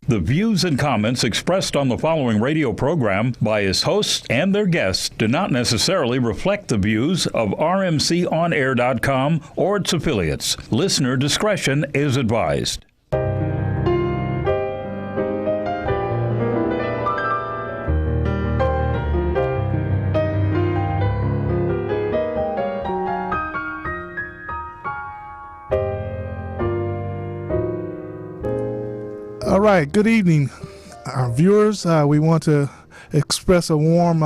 The views and comments expressed on the following radio program by its hosts and their guests do not necessarily reflect the views of RMCOnAir.com or its affiliates. Listener discretion is advised. All right, good evening, our viewers. We want to express a warm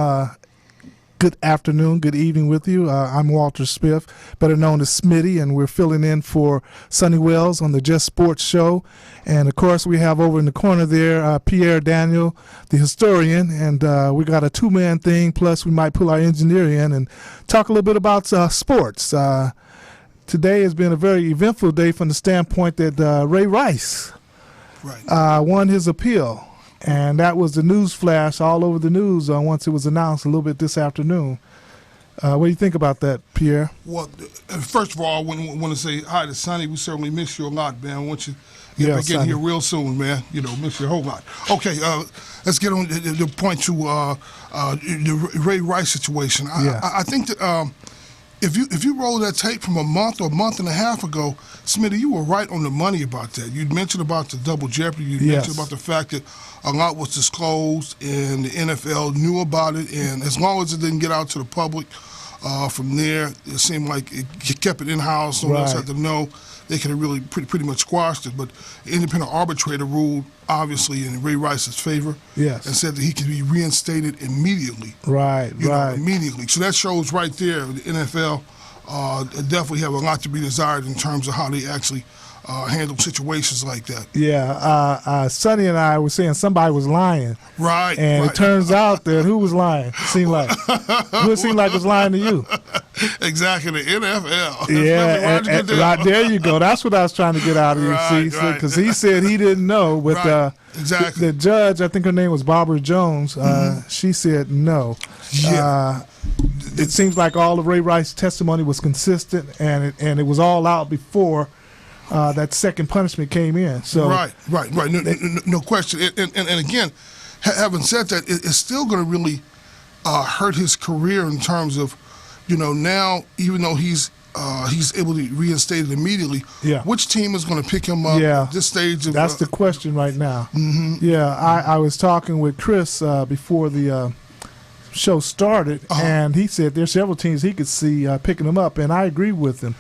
good afternoon, good evening with you. I'm Walter Smith, better known as Smitty, and we're filling in for Sonny Wells on the Just Sports Show. And, of course, we have over in the corner there Pierre Daniel, the historian, and we got a two-man thing, plus we might pull our engineer in and talk a little bit about sports. Today has been a very eventful day from the standpoint that Ray Rice won his appeal, and that was the news flash all over the news once it was announced a little bit this afternoon. What do you think about that, Pierre? Well, first of all, I want to say hi to Sonny. We certainly miss you a lot, man. I want you to get back in here real soon, man. You know, miss you a whole lot. Okay, let's get on the point to the Ray Rice situation. I think that if you roll that tape from a month or a month and a half ago, Smitty, you were right on the money about that. You mentioned about the double jeopardy. You mentioned about the fact that a lot was disclosed and the NFL knew about it. And as long as it didn't get out to the public, from there, it seemed like it kept it in-house. No one else had to know. They could have really pretty much squashed it. But the independent arbitrator ruled, obviously, in Ray Rice's favor. Yes. And said that he could be reinstated immediately. Immediately. So that shows right there the NFL definitely have a lot to be desired in terms of how they actually handle situations like that. Yeah. Sonny and I were saying somebody was lying. Right. And it turns out that who was lying? Who it seemed like was lying to you? Exactly, the NFL. Yeah, and right there you go. That's what I was trying to get out of you, because he said he didn't know. With the judge, I think her name was Barbara Jones, she said no. Yeah. It seems like all of Ray Rice's testimony was consistent, and it was all out before that second punishment came in. So right. No question. And again, having said that, it's still going to really hurt his career in terms of, now even though he's able to be reinstated immediately, which team is going to pick him up at this stage? That's the question right now. Mm-hmm. Yeah, I was talking with Chris before the show started, and he said there's several teams he could see picking him up, and I agree with him.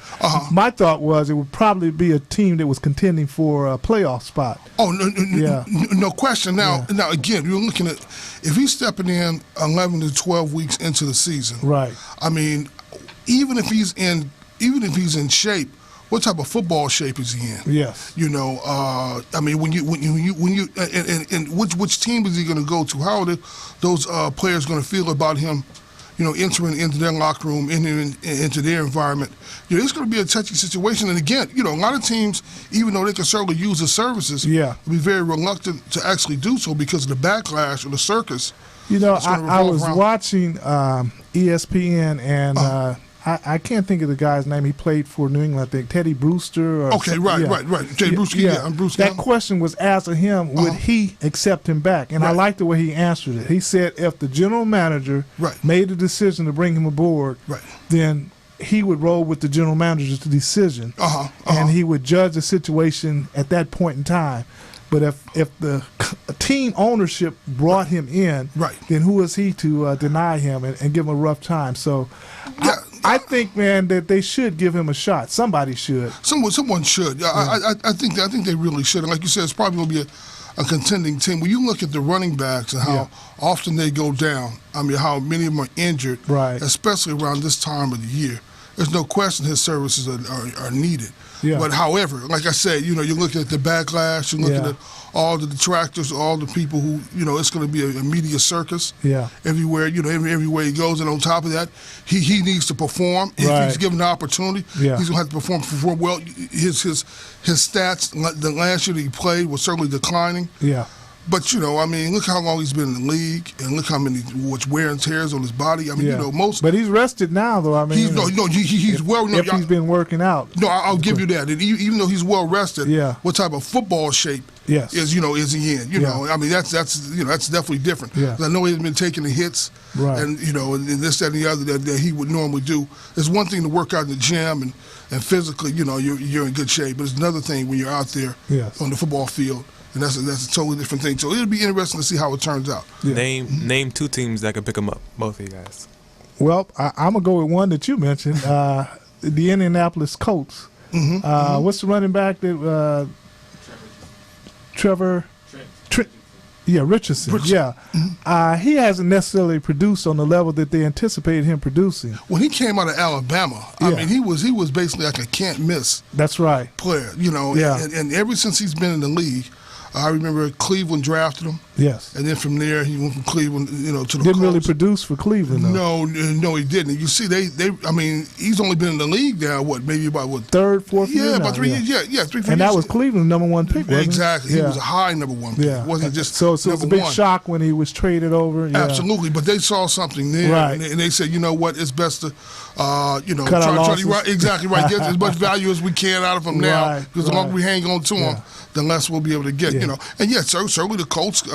My thought was it would probably be a team that was contending for a playoff spot. Oh, no question. Now again, you're looking at if he's stepping in 11 to 12 weeks into the season. Right. I mean, even if he's in shape, what type of football shape is he in? Yes. I mean, when you and which team is he going to go to? How are those players going to feel about him? Entering into their locker room, into their environment. It's going to be a touchy situation. And again, a lot of teams, even though they can certainly use the services, will be very reluctant to actually do so because of the backlash or the circus. I was watching ESPN and. I can't think of the guy's name. He played for New England, I think. Teddy Brewster. Right. Teddy Brewster, I'm Bruce. That question was asked of him, would he accept him back? And I liked the way he answered it. He said if the general manager made the decision to bring him aboard, then he would roll with the general manager's decision, and he would judge the situation at that point in time. But if the team ownership brought him in, then who is he to deny him and give him a rough time? So I think, man, that they should give him a shot. Somebody should. Someone should. I think they really should. And like you said, it's probably going to be a contending team. When you look at the running backs and how often they go down, I mean, how many of them are injured, especially around this time of the year, there's no question his services are needed. Yeah. But however, like I said, you're looking at the backlash, you're looking at all the detractors, all the people who, it's going to be a media circus everywhere, everywhere he goes. And on top of that, he needs to perform. If he's given the opportunity, he's going to have to perform well. His stats, the last year that he played was certainly declining. Yeah. But I mean, look how long he's been in the league, and look how much wear and tears on his body. I mean, most. But he's rested now, though. I mean, he's well. If he's been working out. No, I'll give you that. And even though he's well rested, what type of football shape is he in? You know, I mean, that's definitely different. Yeah. I know he's been taking the hits, and and this, that, and the other that he would normally do. It's one thing to work out in the gym and physically, you're in good shape, but it's another thing when you're out there on the football field. And that's a totally different thing. So it'll be interesting to see how it turns out. Yeah. Name 2 teams that could pick him up, both of you guys. Well, I'm going to go with one that you mentioned, the Indianapolis Colts. What's the running back that Trevor? Richardson. Yeah. He hasn't necessarily produced on the level that they anticipated him producing. When he came out of Alabama, I mean, he was basically like a can't-miss That's right. player, and ever since he's been in the league, I remember Cleveland drafted him. Yes. And then from there, he went from Cleveland, to the Colts. Didn't really produce for Cleveland, though. No, he didn't. And you see, I mean, he's only been in the league now, maybe about third, fourth year Yeah, now, about 3 years. Yeah, 3 years. And that was Cleveland's #1 pick, wasn't Exactly. it? He was a high #1 pick. Yeah. It wasn't just so it was a big shock when he was traded over. Yeah. Absolutely. But they saw something there. Right. And they said, you know what, it's best to, Cut try to exactly right. Get as much value as we can out of him now. Because the longer we hang on to him, the less we'll be able to get, And yes, certainly the Colts,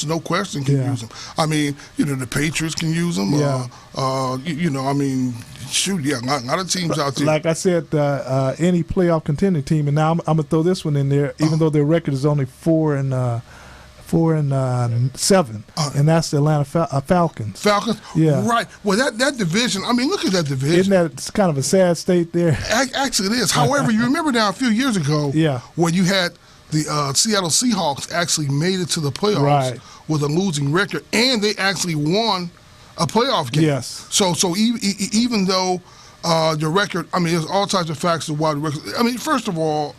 no question can use him. I mean, the Patriots can use him. Yeah. I mean, shoot, a lot of teams out there. Like I said, any playoff contending team, and now I'm going to throw this one in there, even though their record is only 4-7, and that's the Atlanta Falcons. Falcons? Yeah. Right. Well, that division, I mean, look at that division. Isn't that kind of a sad state there? Actually, it is. However, you remember now a few years ago when you had the Seattle Seahawks actually made it to the playoffs with a losing record, and they actually won a playoff game. Yes. So even though the record, I mean, there's all types of factors of why the record. I mean, first of all,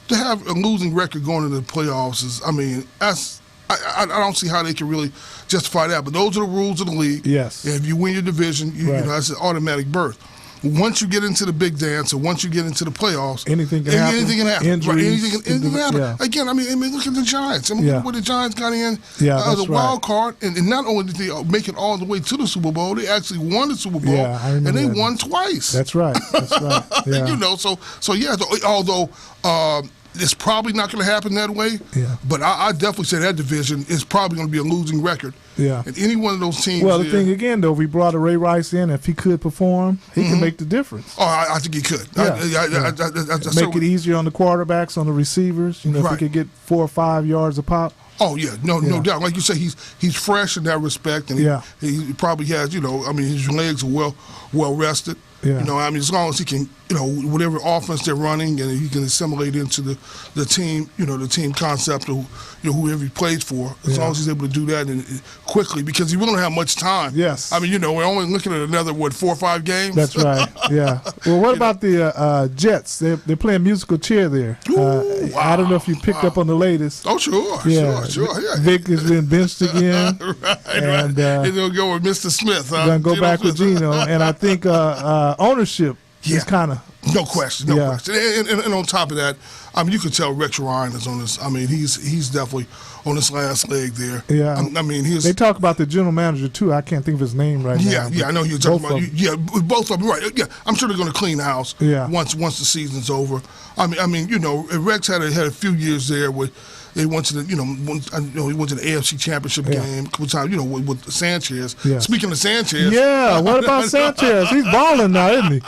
to have a losing record going into the playoffs is, I mean, I don't see how they can really justify that. But those are the rules of the league. Yes. And if you win your division, that's an automatic berth. Once you get into the big dance, or once you get into the playoffs, anything can happen. Anything can happen. Injuries, anything can happen. Yeah. Again, I mean, look at the Giants. I mean, look where the Giants got in as a wild card, and not only did they make it all the way to the Super Bowl, they actually won the Super Bowl, and they won twice. That's right. That's right. Yeah. Although it's probably not going to happen that way. Yeah. But I definitely say that division is probably going to be a losing record. Yeah. And any one of those teams. Well, the thing again, though, if we brought a Ray Rice in, if he could perform, he can make the difference. Oh, I think he could. Make it easier on the quarterbacks, on the receivers. If he could get 4 or 5 yards a pop. Oh yeah, no doubt. Like you say, he's fresh in that respect, and he probably has. I mean, his legs are well rested. Yeah. I mean, as long as he can, whatever offense they're running, and he can assimilate into the team, the team concept of whoever he plays for. As long as he's able to do that and quickly, because he really don't have much time. Yes. I mean, we're only looking at another 4 or 5 games. That's right. Yeah. Well, what about the Jets? They're playing musical chair there. Ooh, I don't know if you picked up on the latest. Oh, sure. Yeah. Vic has been benched again. right. And he's gonna go with Mr. Smith. Gonna go back with Geno, and I think ownership is kind of no question. And on top of that, I mean, you can tell Rex Ryan is on this. I mean, he's definitely on this last leg there. Yeah. I mean, they talk about the general manager too. I can't think of his name right now. Yeah, I know you're talking about. Both of them. Right. Yeah, I'm sure they're going to clean the house. Yeah. Once the season's over. I mean, Rex had a few years there where they went to the, he went to the AFC Championship game a couple times, with Sanchez. Yes. Speaking of Sanchez. Yeah, what about Sanchez? He's balling now, isn't he?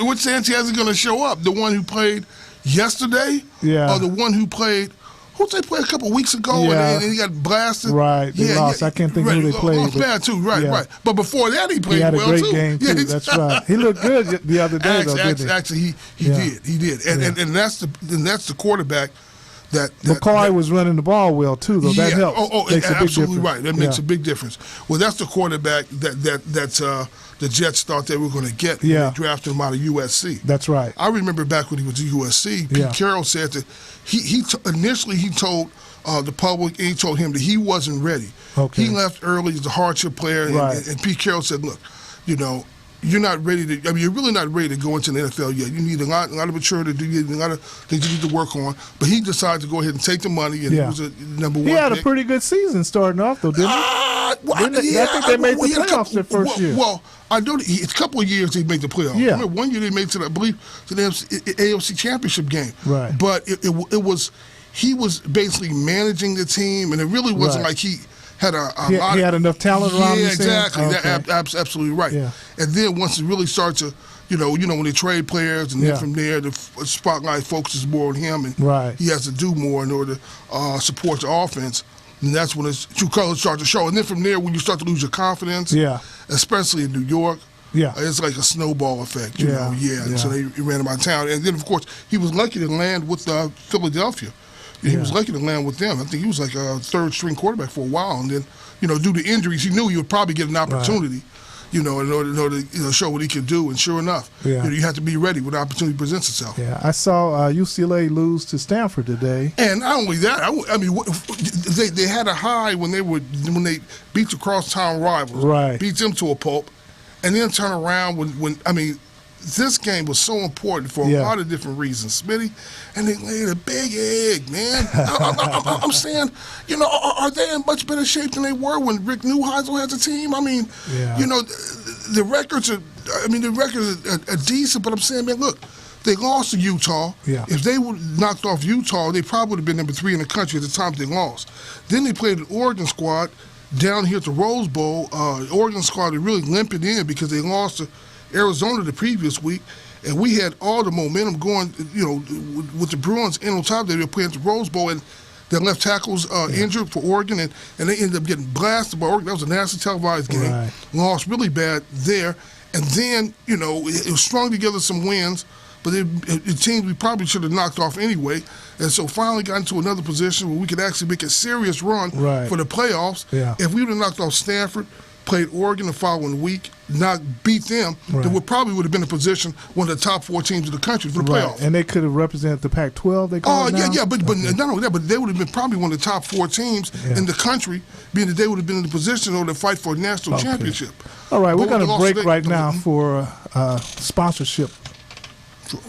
Which Sanchez is going to show up? The one who played yesterday? Yeah. Or the one who played, who did they play a couple weeks ago and he got blasted? Right, they lost. I can't think who they played. Lost bad too, right. But before that, he played well too. He had a great game too, that's right. He looked good the other day, didn't he? Actually, he did. And that's the quarterback that McCoy was running the ball well too, though. That helps. Makes absolutely right. That makes a big difference. Well, that's the quarterback that the Jets thought they were going to get when they drafted him out of USC. That's right. I remember back when he was at USC, Pete Carroll said that he initially told the public, and he told him that he wasn't ready. Okay. He left early as a hardship player, and Pete Carroll said, look, you're not ready to. I mean, you're really not ready to go into the NFL yet. You need a lot of maturity. You need a lot of things you need to work on. But he decided to go ahead and take the money, and he was a number one. He had pick. a pretty good season starting off, though, didn't he? I think they made the playoffs their first year. Well, I know it's a couple of years they made the playoffs. Yeah. I remember one year they made to the AFC Championship game. Right. But it was he was basically managing the team, and it really wasn't like he had a lot. He had enough talent around him. Yeah, exactly. Okay. Absolutely right. Yeah. And then once it really starts to, when they trade players, and then from there the spotlight focuses more on him, and he has to do more in order to support the offense. And that's when his true colors start to show. And then from there, when you start to lose your confidence, especially in New York, it's like a snowball effect, you know. And so they ran him out of town. And then, of course, he was lucky to land with Philadelphia. He was lucky to land with them. I think he was like a third-string quarterback for a while. And then, due to injuries, he knew he would probably get an opportunity, in order to show what he could do. And sure enough, you have to be ready when the opportunity presents itself. Yeah, I saw UCLA lose to Stanford today. And not only that, I mean, they had a high when they beat the crosstown rivals, beat them to a pulp, and then turn around when this game was so important for a lot of different reasons, Smitty, and they laid a big egg, man. I'm saying, are they in much better shape than they were when Rick Neuheisel has a team? I mean, the records are decent, but I'm saying, man, look, they lost to Utah. Yeah. If they would knocked off Utah, they probably would have been number 3 in the country at the time they lost. Then they played an Oregon squad down here at the Rose Bowl. The Oregon squad is really limping in because they lost to Arizona the previous week, and we had all the momentum going, with the Bruins in on top. They were playing at the Rose Bowl, and their left tackle's injured for Oregon, and they ended up getting blasted by Oregon. That was a nationally televised game. Lost really bad there. And then, it was strung together some wins, but it seemed we probably should have knocked off anyway. And so finally got into another position where we could actually make a serious run for the playoffs. Yeah. If we would have knocked off Stanford, played Oregon the following week, beat them, then we probably would have been in a position one of the top 4 teams in the country for the playoffs. And they could have represented the Pac-12. They call it now? But not only that, but they would have been probably one of the top 4 teams in the country, being that they would have been in the position to fight for a national championship. All right, we're going to break right now for sponsorship. Sure.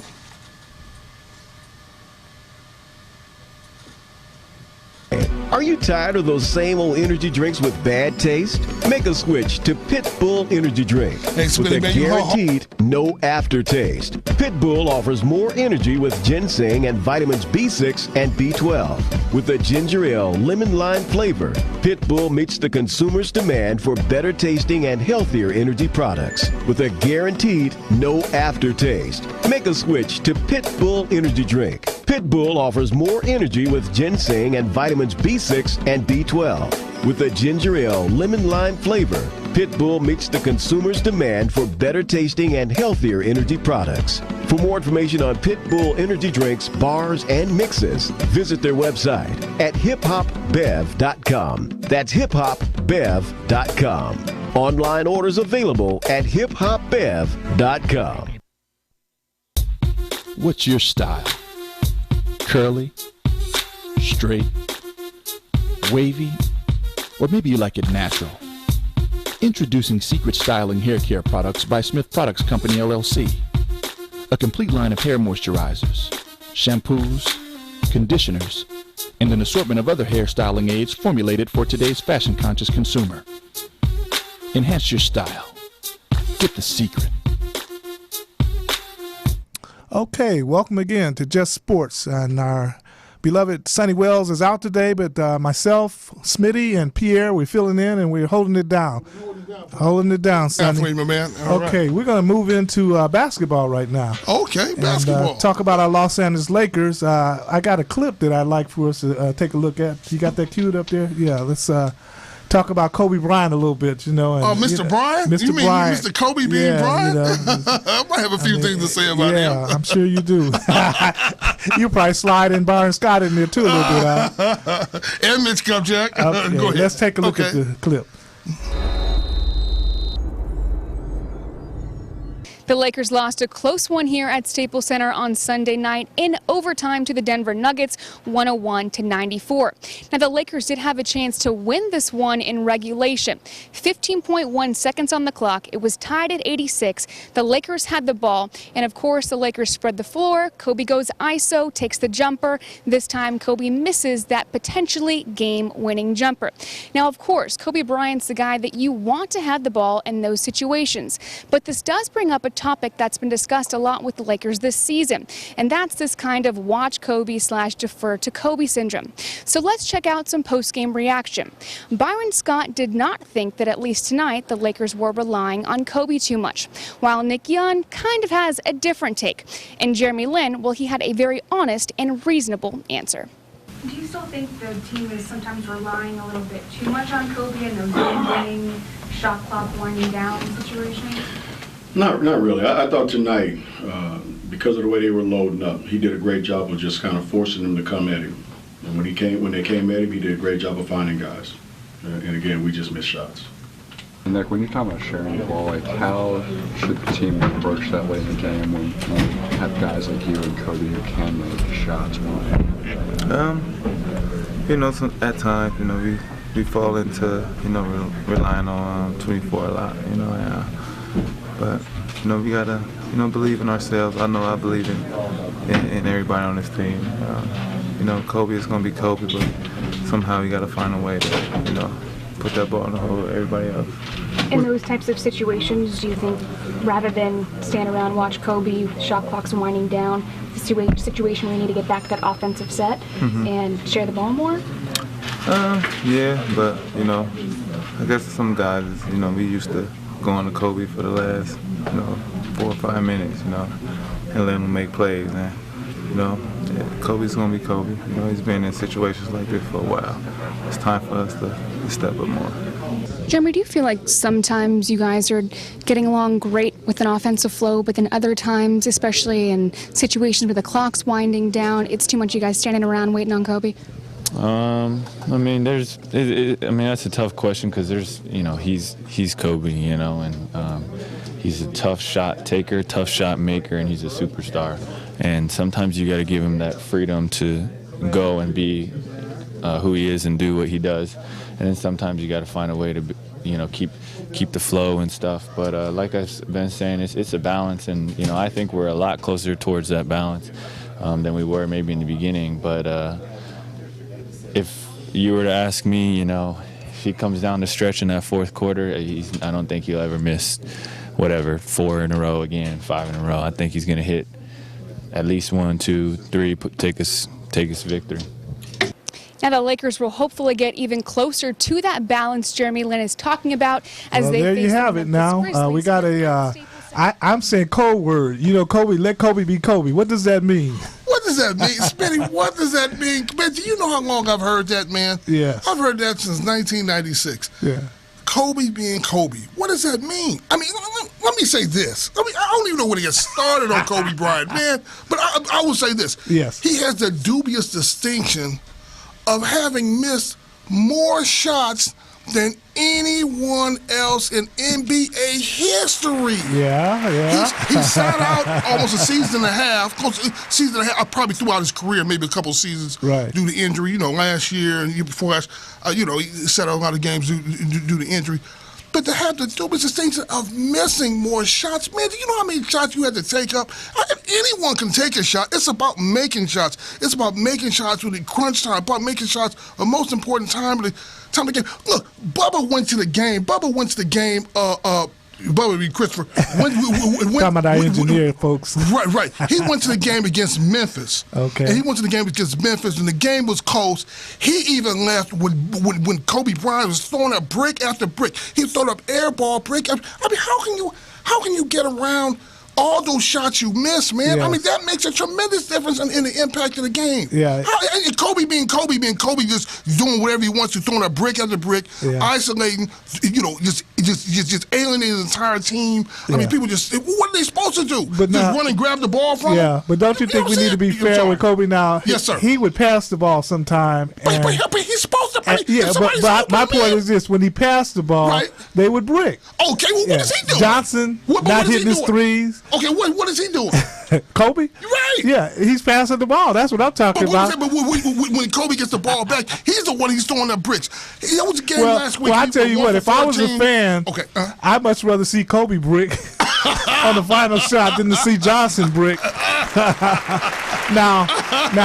Are you tired of those same old energy drinks with bad taste? Make a switch to Pitbull Energy Drink with a guaranteed no aftertaste. Pitbull offers more energy with ginseng and vitamins B6 and B12. With a ginger ale lemon lime flavor, Pitbull meets the consumer's demand for better tasting and healthier energy products with a guaranteed no aftertaste. Make a switch to Pitbull Energy Drink. Pitbull offers more energy with ginseng and vitamins B6 and B12. With a ginger ale lemon lime flavor, Pitbull meets the consumer's demand for better tasting and healthier energy products. For more information on Pitbull energy drinks, bars, and mixes, visit their website at hiphopbev.com. That's hiphopbev.com. Online orders available at hiphopbev.com. What's your style? Curly, straight, wavy, or maybe you like it natural. Introducing Secret Styling Hair Care Products by Smith Products Company, LLC. A complete line of hair moisturizers, shampoos, conditioners, and an assortment of other hair styling aids formulated for today's fashion-conscious consumer. Enhance your style. Get the secret. Okay, welcome again to Just Sports. And our beloved Sonny Wells is out today, but myself, Smitty, and Pierre, we're filling in and we're holding it down. Holding it down, Sonny. Halfway, my man. Okay, we're going to move into basketball right now. Okay, basketball. And, talk about our Los Angeles Lakers. I got a clip that I'd like for us to take a look at. You got that queued up there? Yeah, let's talk about Kobe Bryant a little bit, And, Mr. Bryant? Mr. You mean Bryant. Mr. Kobe being Bryant? I might have a few things to say about him. Yeah, I'm sure you do. You probably slide in Byron Scott in there too a little bit. And Mitch Kupchak. Okay, Go ahead. let's take a look at the clip. The Lakers lost a close one here at Staples Center on Sunday night in overtime to the Denver Nuggets, 101-94. Now, the Lakers did have a chance to win this one in regulation. 15.1 seconds on the clock. It was tied at 86. The Lakers had the ball, and of course, the Lakers spread the floor. Kobe goes ISO, takes the jumper. This time, Kobe misses that potentially game-winning jumper. Now, of course, Kobe Bryant's the guy that you want to have the ball in those situations. But this does bring up a topic that's been discussed a lot with the Lakers this season, and that's this kind of watch Kobe / defer to Kobe syndrome. So let's check out some post-game reaction. Byron Scott did not think that at least tonight the Lakers were relying on Kobe too much, while Nick Young kind of has a different take. And Jeremy Lin, well, he had a very honest and reasonable answer. Do you still think the team is sometimes relying a little bit too much on Kobe in those game-winning, shot clock winding down situations? Not really. I thought tonight, because of the way they were loading up, he did a great job of just kind of forcing them to come at him. And when they came at him, he did a great job of finding guys. And again, we just missed shots. Nick, when you're talking about sharing the ball, like how should the team approach that late in the game when you have guys like you and Cody who can make shots? At times, we fall into, relying on 24 a lot, but, we gotta, believe in ourselves. I know I believe in everybody on this team. Kobe is gonna be Kobe, but somehow we gotta find a way to, put that ball in the hole with everybody else. In those types of situations, do you think rather than stand around and watch Kobe, shot clocks winding down, the situation we need to get back to that offensive set and share the ball more? Yeah, but, I guess some guys, we used to going to Kobe for the last, 4 or 5 minutes, and letting him make plays. And, Kobe's going to be Kobe. He's been in situations like this for a while. It's time for us to step up more. Jeremy, do you feel like sometimes you guys are getting along great with an offensive flow, but then other times, especially in situations where the clock's winding down, it's too much you guys standing around waiting on Kobe? That's a tough question because he's Kobe, and he's a tough shot taker, tough shot maker, and he's a superstar. And sometimes you got to give him that freedom to go and be who he is and do what he does. And then sometimes you got to find a way to, keep the flow and stuff. But like I've been saying, it's a balance, and I think we're a lot closer towards that balance than we were maybe in the beginning. But if you were to ask me, if he comes down the stretch in that fourth quarter, I don't think he'll ever miss 4 in a row again, 5 in a row. I think he's going to hit at least 1, 2, 3, take us victory. Now the Lakers will hopefully get even closer to that balance Jeremy Lin is talking about as they there face you have it now. We got I'm saying code word. Kobe, let Kobe be Kobe. What does that mean? What does that mean? Smitty, what does that mean? Man, do you know how long I've heard that, man? Yes. I've heard that since 1996. Yeah. Kobe being Kobe. What does that mean? I mean, let me say this. I don't even know when to get started on Kobe Bryant, man. But I will say this. Yes. He has the dubious distinction of having missed more shots than anyone else in NBA history. Yeah. He sat out almost a season and a half, probably throughout his career, maybe a couple of seasons due to injury. Last year and year before last, he sat out a lot of games due to injury. But to have the dubious distinction of missing more shots, man, do you know how many shots you had to take up? Anyone can take a shot. It's about making shots. It's about making shots with the crunch time, about making shots the most important time of the game. Look, Bubba went to the game. Bubba B. Christopher. Talking about our engineer, folks. Right. He went to the game against Memphis. Okay. And he went to the game against Memphis, and the game was close. He even left when Kobe Bryant was throwing up brick after brick. He was throwing up air ball, brick after. I mean, how can you get around all those shots you miss, man? Yes. I mean, that makes a tremendous difference in the impact of the game. Yeah. And Kobe being Kobe, just doing whatever he wants to, throwing a brick after brick, isolating, just alienating the entire team. I mean, people what are they supposed to do? But just run and grab the ball from him? Yeah, but don't you think we need to be fair with Kobe now? Yes, sir. He would pass the ball sometime. But he's supposed to But my point is this: when he passed the ball, they would brick. Okay, well, what is he doing? Johnson not hitting his threes. Okay, what is he doing? Kobe? Right. Yeah, he's passing the ball. That's what I'm talking about. But when Kobe gets the ball back, he's the one he's throwing up bricks. That was a game last week. Well, I tell you what, if I was a fan, I'd much rather see Kobe brick on the final shot than to see Johnson brick. Now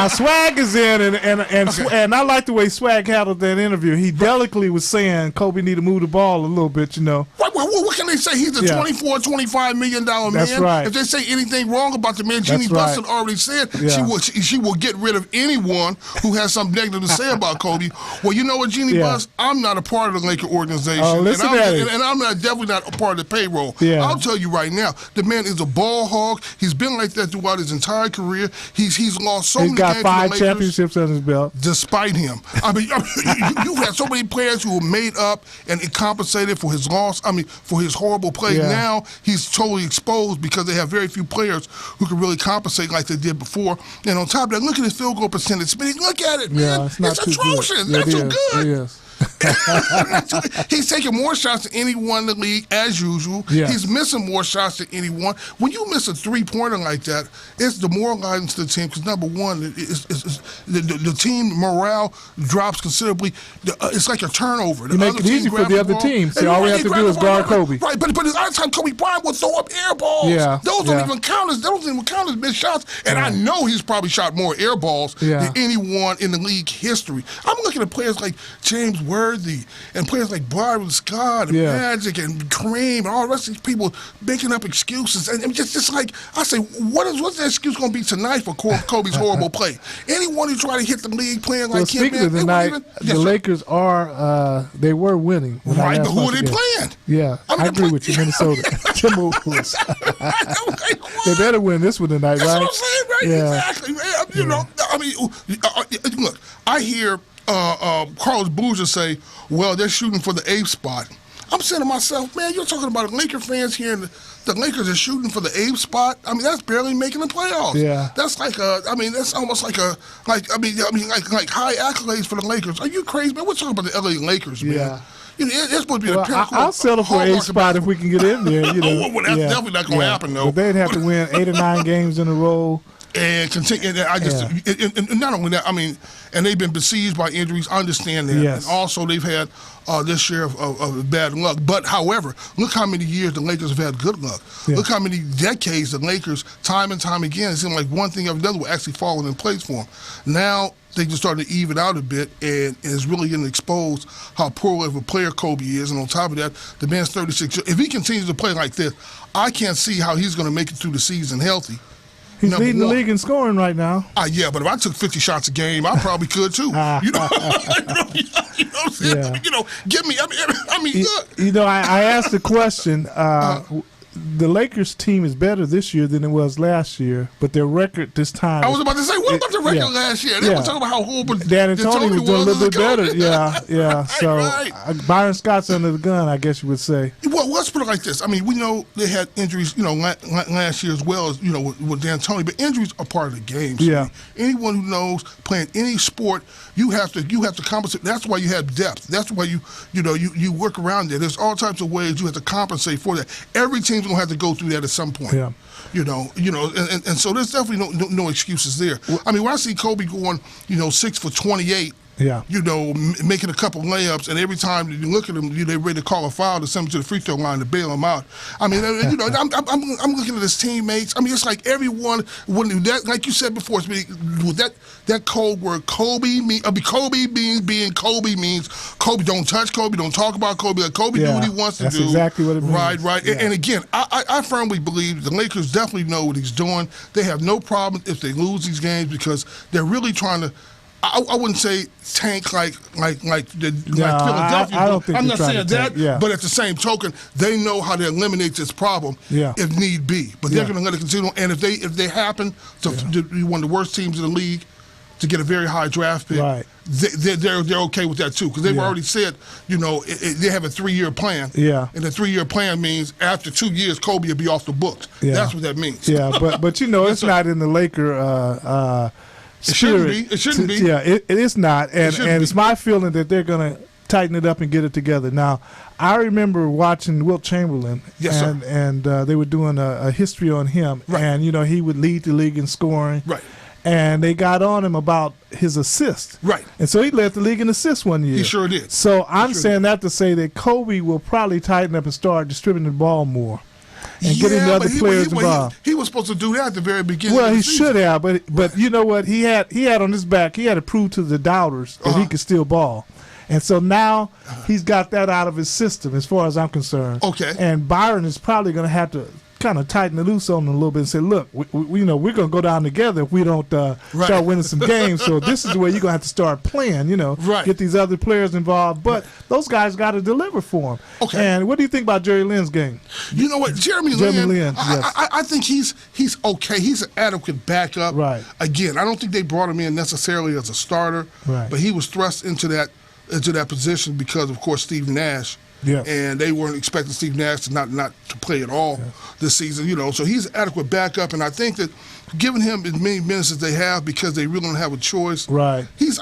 Swag is in, and I like the way Swag handled that interview. He delicately was saying Kobe need to move the ball a little bit, you know. What can they say? He's a $24, $25 million man. That's right. If they say anything wrong about the man, Jeannie Buss already said she will get rid of anyone who has something negative to say about Kobe. Well, you know what, Jeannie Buss? I'm not a part of the Laker organization, and I'm definitely not a part of the payroll. Yeah. I'll tell you right now, the man is a ball hog. He's been like that throughout his entire career. He's lost so many games. He's got 5 championships on his belt. Despite him. I mean, you've had so many players who were made up and compensated for his loss. I mean, for his horrible play. Yeah. Now he's totally exposed because they have very few players who can really compensate like they did before. And on top of that, look at his field goal percentage. Smitty, look at it, man. Yeah, it's atrocious. Not too good. It is. He's taking more shots than anyone in the league as usual. Yes. He's missing more shots than anyone. When you miss a three-pointer like that, it's demoralizing to the team because, number one, the team morale drops considerably. It's like a turnover. You make it easy for the other team. So all we have to do is guard Kobe. Right, but the other time Kobe Bryant will throw up air balls. Yeah. Those don't even count as missed shots. And I know he's probably shot more air balls than anyone in the league history. I'm looking at players like James Worthy and players like Byron Scott and Magic and Kareem and all the rest of these people making up excuses. And just like, I say, what's the excuse going to be tonight for Kobe's horrible play? Anyone who try to hit the league playing like him, speaking of the night, the Lakers they were winning. Right, but who are they playing? Yeah, I agree with you, Minnesota. Timberwolves. They better win this one tonight, right? That's what I'm saying, right? Yeah. Exactly, man. You know, I mean, look, I hear Carlos Boozer say, well, they're shooting for the 8th spot. I'm saying to myself, man, you're talking about Laker fans here, and the Lakers are shooting for the 8th spot. I mean, that's barely making the playoffs. Yeah, that's like that's almost like high accolades for the Lakers. Are you crazy, man? We're talking about the LA Lakers, man. Yeah. You know, it's supposed to be the pinnacle. I'll settle for 8th spot if we can get in there. You know, well, that's definitely not going to happen, though. But they'd have to win 8 or 9 games in a row. And continue. And not only that, I mean, and they've been besieged by injuries. I understand that. Yes. And also, they've had this share of bad luck. But, however, look how many years the Lakers have had good luck. Yeah. Look how many decades the Lakers, time and time again, it seemed like one thing after another were actually falling in place for them. Now they just started to even out a bit, and it's really going to expose how poor of a player Kobe is. And on top of that, the man's 36. If he continues to play like this, I can't see how he's going to make it through the season healthy. He's leading the league in scoring right now. Yeah, but if I took 50 shots a game, I probably could too. You know what I'm saying? Yeah. You know, give me. I mean, look. You know, I asked the question. The Lakers team is better this year than it was last year, but their record this time. I was about to say, what about the record last year? They were talking about how horrible D'Antoni was doing a little bit better. Yeah. So Byron Scott's under the gun, I guess you would say. Well, let's put it like this. I mean, we know they had injuries, you know, last year as well as, you know, with D'Antoni, but injuries are part of the game. So yeah. Anyone who knows playing any sport, you have to compensate. That's why you have depth. That's why you work around it. There's all types of ways you have to compensate for that. Every team's gonna have to go through that at some point. Yeah. You know, and so there's definitely no excuses there. I mean, when I see Kobe going, 6 for 28. Yeah. Making a couple layups, and every time you look at them, they're ready to call a foul to send him to the free throw line to bail him out. I mean, I'm looking at his teammates. I mean, it's like everyone, like you said before, with that code word Kobe being Kobe means Kobe don't touch Kobe, don't talk about Kobe. Like Kobe do what he wants to do. That's exactly what it means. Right. Yeah. And again, I firmly believe the Lakers definitely know what he's doing. They have no problem if they lose these games because they're really trying to. I wouldn't say tank like Philadelphia. I don't think I'm not saying that. Yeah. But at the same token, they know how to eliminate this problem if need be. But they're going to let it continue. And if they happen to be one of the worst teams in the league to get a very high draft pick, they're okay with that too because they've already said they have a 3-year plan. Yeah. And the 3-year plan means after 2 years, Kobe will be off the books. Yeah. That's what that means. Yeah, but it's not in the Laker. spirit. It shouldn't be. Yeah, it is not. And it's my feeling that they're going to tighten it up and get it together. Now, I remember watching Wilt Chamberlain, and they were doing a history on him. Right. And, he would lead the league in scoring. Right. And they got on him about his assist. Right. And so he led the league in assists one year. He sure did. So I'm saying that to say that Kobe will probably tighten up and start distributing the ball more. And getting the other players involved. He was supposed to do that at the very beginning. Well, of the he season. should have, but you know what? He had on his back. He had to prove to the doubters that he could still ball, and so now he's got that out of his system, as far as I'm concerned. Okay. And Byron is probably going to have to kind of tighten the loose on him a little bit and say, look, we're going to go down together if we don't start winning some games. So this is the way you're going to have to start playing, get these other players involved. But those guys got to deliver for him. Okay. And what do you think about Jerry Lynn's game? You know what? Jeremy Lin, yes. I think he's okay. He's an adequate backup. Right. Again, I don't think they brought him in necessarily as a starter. Right. But he was thrust into that position because, of course, Steve Nash. Yes. And they weren't expecting Steve Nash to not to play at all this season, So he's an adequate backup, and I think that giving him as many minutes as they have because they really don't have a choice. Right. He's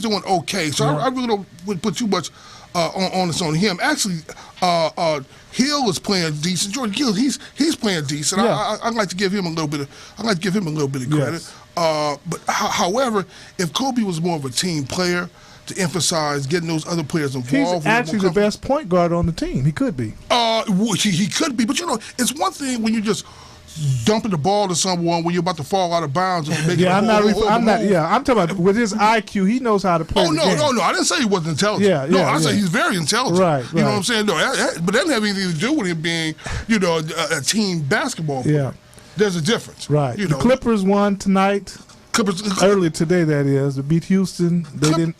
doing okay. So I really don't put too much onus on him. Actually, Hill is playing decent. Jordan Gill, he's playing decent. Yeah. I'd like to give him a little bit of credit. Yes. But however, if Kobe was more of a team player, to emphasize getting those other players involved. He's actually the best point guard on the team. He could be. He could be, but it's one thing when you just dumping the ball to someone when you're about to fall out of bounds. And I'm talking about with his IQ, he knows how to play. No, I didn't say he wasn't intelligent. I said he's very intelligent. Right. You know what I'm saying? No, but that doesn't have anything to do with him being, a team basketball player. Yeah. There's a difference. Right. The Clippers won tonight. Earlier today, that is, to beat Houston.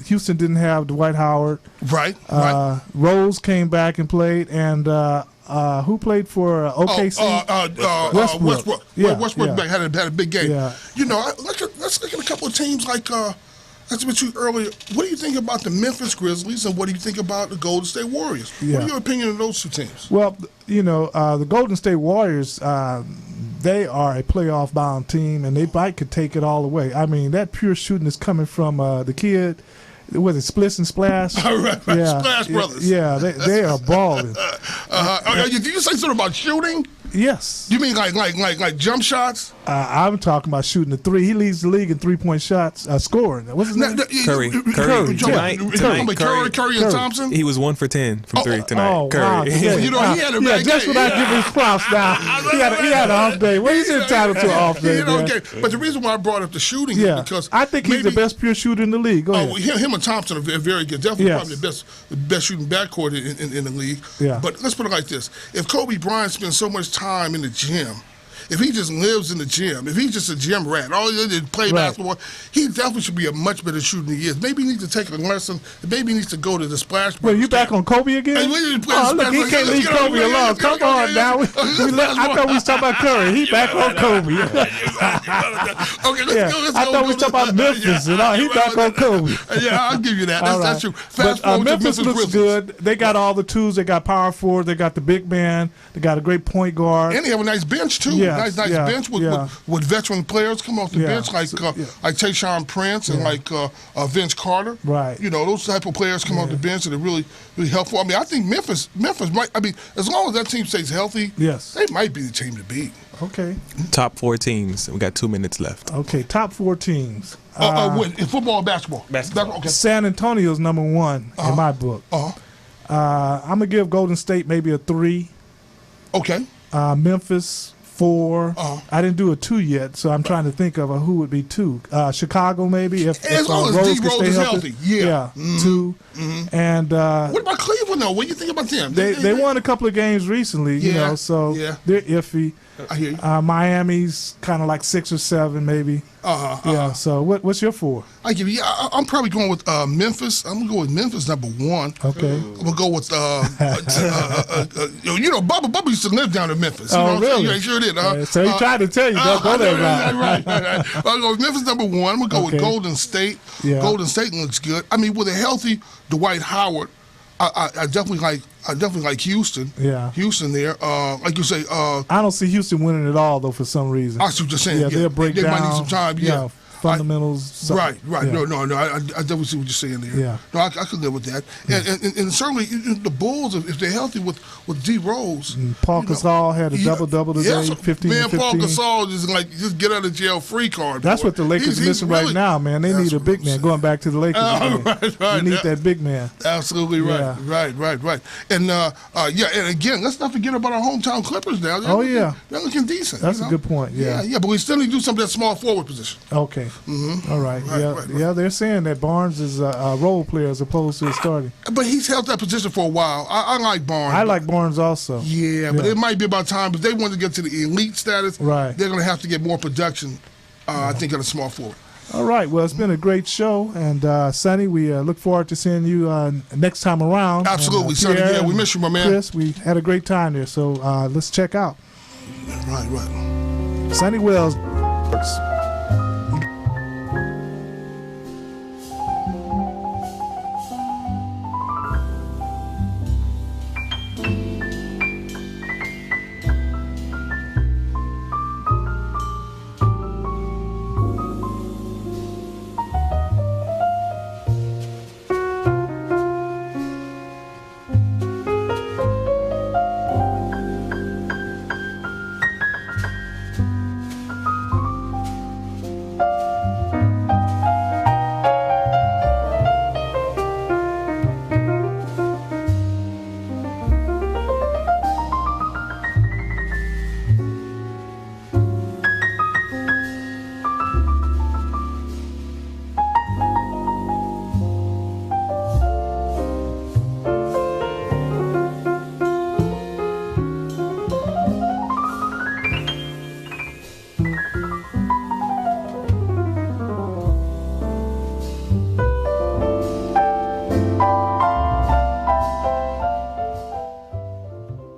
Houston didn't have Dwight Howard. Right. Rose came back and played, and who played for OKC? Westbrook. Yeah, Westbrook had a big game. Yeah. Let's look at a couple of teams like. As I mentioned earlier, what do you think about the Memphis Grizzlies, and what do you think about the Golden State Warriors? Yeah. What are your opinion of those two teams? Well, the Golden State Warriors. They are a playoff-bound team, and they could take it all away. I mean, that pure shooting is coming from the kid. Was it Splish and Splash? right. Yeah. Splash Brothers. Yeah, they are balling. Did you say something about shooting? Yes. You mean like jump shots? I'm talking about shooting the three. He leads the league in 3-point shots, scoring. What's his name? Curry. Curry and Thompson? He was 1 for 10 from 3 tonight. Oh, Curry. wow. He had a bad just game. when I give him props now. He had an off day. Well, he's entitled to an off day. Okay. But the reason why I brought up the shooting is because I think he's the best pure shooter in the league. Go ahead. Him and Thompson are very good. Definitely probably the best shooting backcourt in the league. Yeah. But let's put it like this. If Kobe Bryant spends so much time in the gym, if he just lives in the gym, if he's just a gym rat, all he did is play basketball, he definitely should be a much better shooter than he is. Maybe he needs to take a lesson. Maybe he needs to go to the Splash. Well, you back on Kobe again? Look, he can't leave Kobe alone. Come on now. I thought we was talking about Curry. He back on Kobe. I thought we was talking about Memphis. He back on Kobe. Yeah, I'll give you that. That's true. But Memphis looks good. They got all the tools. They got power forward. They got the big man. They got a great point guard. And they have a nice bench, too. Yeah. Nice bench with veteran players come off the bench like Tayshaun Prince and like Vince Carter. Right. Those type of players come off the bench and are really, really helpful. I mean, I think Memphis might. I mean, as long as that team stays healthy, they might be the team to beat. Okay. Top 4 teams. We got 2 minutes left. Okay, top 4 teams. In football or basketball? Basketball. Okay. San Antonio's number 1 in my book. I'm going to give Golden State maybe a 3. Okay. Memphis 4. I didn't do a 2 yet, so I'm trying to think of who would be 2. Chicago maybe if as long as D-Rose is healthy. Yeah. 2. Mm-hmm. And what about Cleveland though? What do you think about them? They won a couple of games recently, so they're iffy. I hear you. Miami's kind of like 6 or 7 maybe. Yeah. So what's your 4? I give you. I'm probably going with Memphis. I'm gonna go with Memphis number 1. Okay. I'm gonna go with Bubba used to live down in Memphis. Really? Yeah, he sure did. So he tried to tell you don't go there, right. I'm gonna go with Memphis number 1. I'm gonna go with Golden State. Yeah. Golden State looks good. I mean, with a healthy Dwight Howard, I definitely like Houston. Yeah. Houston there. Like you say. I don't see Houston winning at all though for some reason. I see what you're saying. Yeah, they'll break down. They might need some time. Yeah. fundamentals. Right. Yeah. No. I definitely see what you're saying there. Yeah. No, I could live with that. And certainly the Bulls, if they're healthy with D Rose. Paul Gasol had a double today, 15 man, and 15. Paul Gasol is like just get out of jail free card. That's boy. what the Lakers He's missing really, right now, man. They need a big man. Going back to the Lakers, right. You need that big man. Absolutely right. Yeah. Right. And and again, let's not forget about our hometown Clippers now. They're looking decent. That's a good point. Yeah. But we still need to do something at small forward position. Okay. Mm-hmm. All right. Right. They're saying that Barnes is a role player as opposed to a starting. But he's held that position for a while. I like Barnes. I like Barnes also. Yeah, but it might be about time. But they want to get to the elite status. Right. They're going to have to get more production, I think, at a small forward. All right. Well, it's been a great show. And, Sonny, we look forward to seeing you next time around. Absolutely, and, Sonny. Yeah, we miss you, my man. Chris, we had a great time there. So let's check out. Right. Sonny Wells.